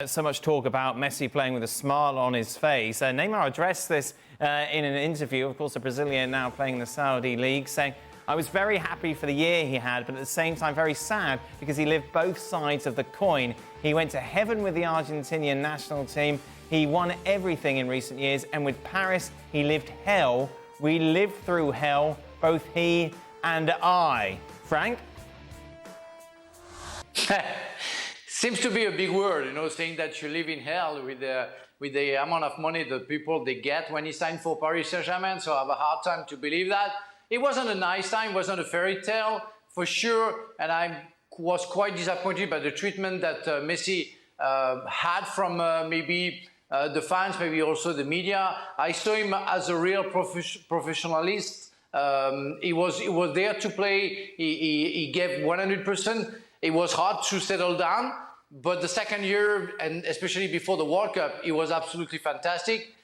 So much talk about Messi playing with a smile on his face. Neymar addressed this in an interview, of course, a Brazilian now playing in the Saudi League, saying, "I was very happy for the year he had, but at the same time very sad because he lived both sides of the coin. He went to heaven with the Argentinian national team. He won everything in recent years, and with Paris, he lived hell. We lived through hell, both he and I." Frank? Seems to be a big word, you know, saying that you live in hell with the amount of money that people they get when he signed for Paris Saint-Germain. So I have a hard time to believe that. It wasn't a nice time, it wasn't a fairy tale for sure, and I was quite disappointed by the treatment that Messi had from maybe the fans, maybe also the media. I saw him as a real professionalist. He was there to play. He gave 100%. It was hard to settle down, but the second year, and especially before the World Cup, it was absolutely fantastic.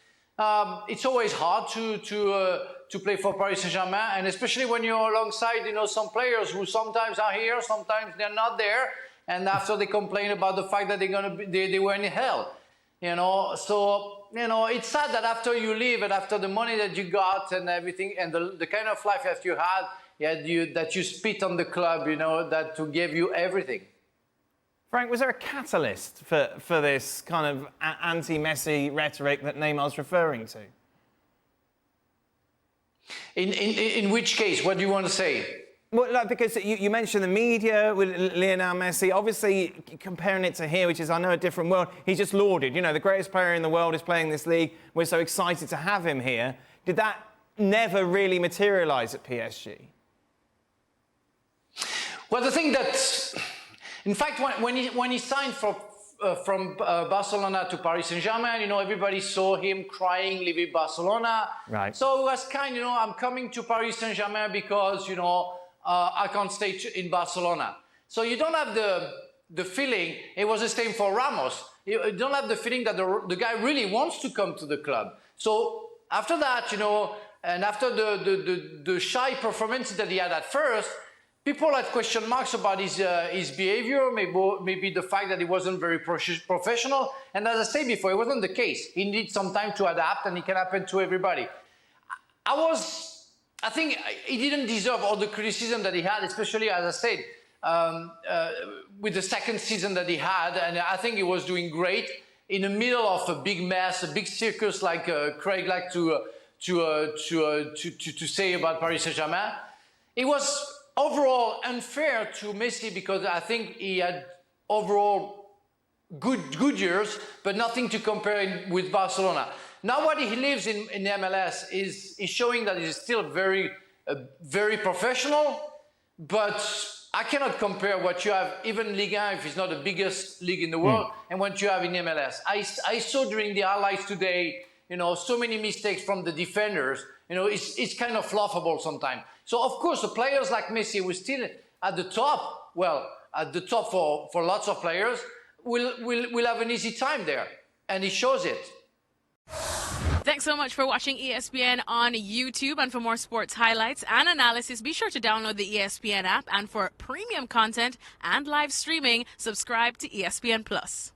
It's always hard to play for Paris Saint-Germain, and especially when you're alongside, you know, some players who sometimes are here, sometimes they're not there, and after they complain about the fact that they were in hell, you know. So, you know, it's sad that after you leave and after the money that you got and everything, and the kind of life that you had, that you spit on the club, you know, that to give you everything. Frank, was there a catalyst for this kind of anti-Messi rhetoric that Neymar's referring to? In which case? What do you want to say? Well, like, because you mentioned the media with Lionel Messi, obviously comparing it to here, which is, I know, a different world, he's just lauded. You know, the greatest player in the world is playing this league. We're so excited to have him here. Did that never really materialise at PSG? Well, the thing that, in fact, when he signed from Barcelona to Paris Saint-Germain, you know, everybody saw him crying, leaving Barcelona. Right. So it was kind, you know, I'm coming to Paris Saint-Germain because, you know, I can't stay in Barcelona. So you don't have the feeling, it was the same for Ramos. You don't have the feeling that the guy really wants to come to the club. So after that, you know, and after the shy performance that he had at first, people had question marks about his behavior, maybe the fact that he wasn't very professional. And as I said before, it wasn't the case. He needs some time to adapt, and it can happen to everybody. I think he didn't deserve all the criticism that he had, especially, as I said, with the second season that he had. And I think he was doing great in the middle of a big mess, a big circus, like Craig liked to say about Paris Saint-Germain. It was overall unfair to Messi because I think he had overall good years, but nothing to compare with Barcelona. Now what he lives in MLS is showing that he's still very professional, but I cannot compare what you have, even Ligue 1, if it's not the biggest league in the world, and what you have in MLS. I saw during the highlights today, you know, so many mistakes from the defenders. You know, it's kind of laughable sometimes. So, of course, the players like Messi who are still at the top, well, at the top for lots of players, will have an easy time there. And he shows it. Thanks so much for watching ESPN on YouTube. And for more sports highlights and analysis, be sure to download the ESPN app. And for premium content and live streaming, subscribe to ESPN+.